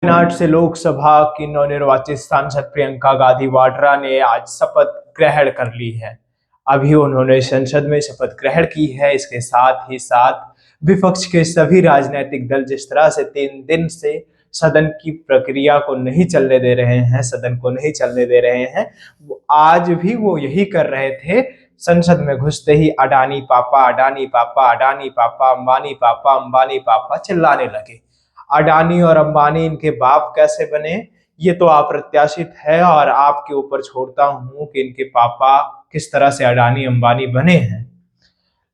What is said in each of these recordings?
तमिलनाडु से लोकसभा की नवनिर्वाचित सांसद प्रियंका गांधी वाड्रा ने आज शपथ ग्रहण कर ली है। अभी उन्होंने संसद में शपथ ग्रहण की है। इसके साथ ही साथ विपक्ष के सभी राजनीतिक दल जिस तरह से 3 दिन से सदन की प्रक्रिया को नहीं चलने दे रहे हैं, सदन को नहीं चलने दे रहे हैं, आज भी वो यही कर रहे थे। संसद में घुसते ही अडानी पापा, अडानी पापा, अडानी पापा, अंबानी पापा, अंबानी पापा चिल्लाने लगे। अडानी और अंबानी इनके बाप कैसे बने, ये तो अप्रत्याशित है और आपके ऊपर छोड़ता हूं कि इनके पापा किस तरह से अडानी अंबानी बने हैं।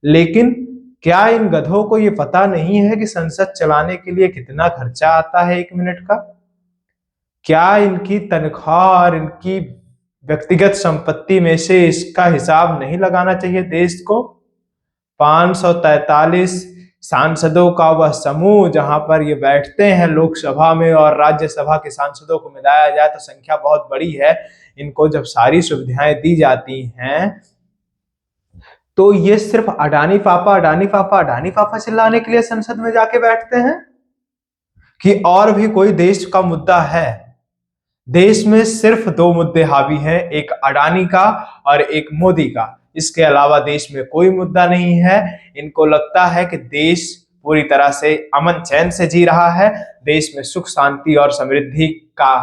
लेकिन क्या इन गधों को ये पता नहीं है कि संसद चलाने के लिए कितना खर्चा आता है 1 मिनट का? क्या इनकी तनख्वाह और इनकी व्यक्तिगत संपत्ति में से इसका हिसाब नहीं लगाना चाहिए देश को? 543 सांसदों का वह समूह जहां पर ये बैठते हैं लोकसभा में, और राज्यसभा के सांसदों को मिलाया जाए तो संख्या बहुत बड़ी है। इनको जब सारी सुविधाएं दी जाती हैं तो ये सिर्फ अडानी पापा, अडानी पापा, अडानी पापा चिल्लाने के लिए संसद में जाके बैठते हैं कि और भी कोई देश का मुद्दा है? देश में सिर्फ 2 मुद्दे हावी हैं, एक अडानी का और एक मोदी का। इसके अलावा देश में कोई मुद्दा नहीं है। इनको लगता है कि देश पूरी तरह से अमन चैन से जी रहा है, देश में सुख शांति और समृद्धि का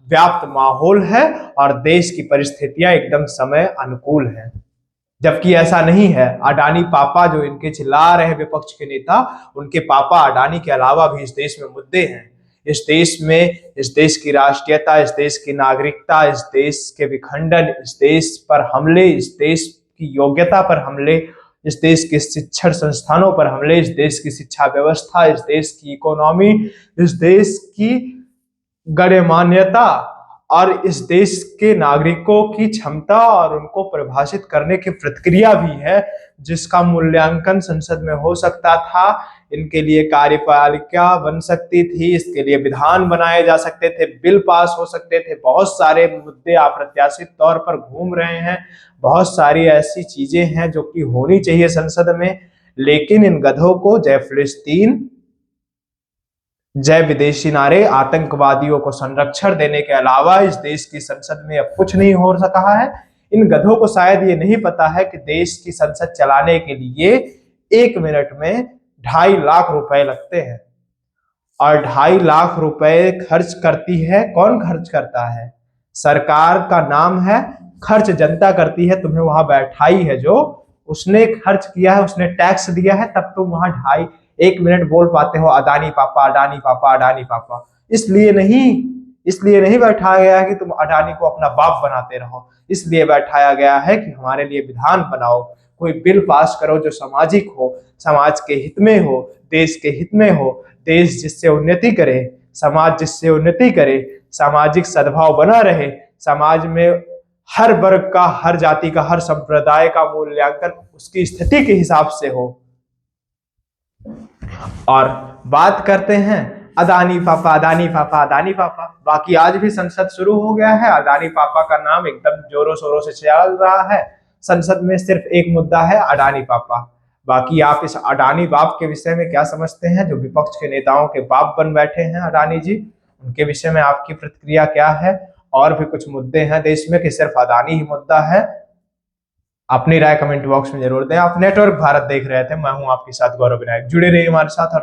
व्याप्त माहौल है और देश की परिस्थितियां एकदम समय अनुकूल हैं। जबकि ऐसा नहीं है। अडानी पापा जो इनके चिल्ला रहे विपक्ष के नेता, उनके पापा अडानी के अलावा भी इस देश में मुद्दे हैं। इस देश में, इस देश की राष्ट्रीयता, इस देश की नागरिकता, इस देश के विखंडन, इस देश पर हमले, इस देश की योग्यता पर हमले, इस देश के शिक्षण संस्थानों पर हमले, इस देश की शिक्षा व्यवस्था, इस देश की इकोनॉमी, इस देश की गणमान्यता और इस देश के नागरिकों की क्षमता और उनको परिभाषित करने की प्रक्रिया भी है, जिसका मूल्यांकन संसद में हो सकता था। इनके लिए कार्यपालिका बन सकती थी, इसके लिए विधान बनाए जा सकते थे, बिल पास हो सकते थे। बहुत सारे मुद्दे अप्रत्याशित तौर पर घूम रहे हैं, बहुत सारी ऐसी चीजें हैं जो कि होनी चाहिए संसद में। लेकिन इन गधों को जय फिलिस्तीन, जय विदेशी नारे, आतंकवादियों को संरक्षण देने के अलावा इस देश की संसद में अब कुछ नहीं हो सका है। इन गधों को शायद ये नहीं पता है कि देश की संसद चलाने के लिए 1 मिनट में 2.5 लाख रुपए लगते हैं, और 2.5 लाख रुपए खर्च करती है, कौन खर्च करता है? सरकार का नाम है, खर्च जनता करती है। तुम्हें वहां बैठाई है, जो उसने खर्च किया है, उसने टैक्स दिया है, तब तुम वहां 1 मिनट बोल पाते हो अडानी पापा, अडानी पापा, अडानी पापा। इसलिए नहीं बैठाया गया है कि तुम अडानी को अपना बाप बनाते रहो। इसलिए बैठाया गया है कि हमारे लिए विधान बनाओ, कोई बिल पास करो जो सामाजिक हो, समाज के हित में हो, देश के हित में हो, देश जिससे उन्नति करे, समाज जिससे उन्नति करे, सामाजिक सद्भाव बना रहे, समाज में हर वर्ग का, हर जाति का, हर संप्रदाय का मूल्यांकन उसकी स्थिति के हिसाब से हो। और बात करते हैं अडानी पापा, अडानी पापा, अडानी पापा। बाकी आज भी संसद शुरू हो गया है, अडानी पापा का नाम एकदम जोरों शोरों से चल रहा है। संसद में सिर्फ एक मुद्दा है, अडानी पापा। बाकी आप इस अडानी बाप के विषय में क्या समझते हैं, जो विपक्ष के नेताओं के बाप बन बैठे हैं अडानी जी? उनके विषय में आपकी प्रतिक्रिया क्या है? और भी कुछ मुद्दे हैं देश में कि सिर्फ अडानी ही मुद्दा है? अपनी राय कमेंट बॉक्स में जरूर दें। आप नेटवर्क भारत देख रहे थे, मैं हूं आपके साथ गौरव विनायक। जुड़े रहिए हमारे साथ।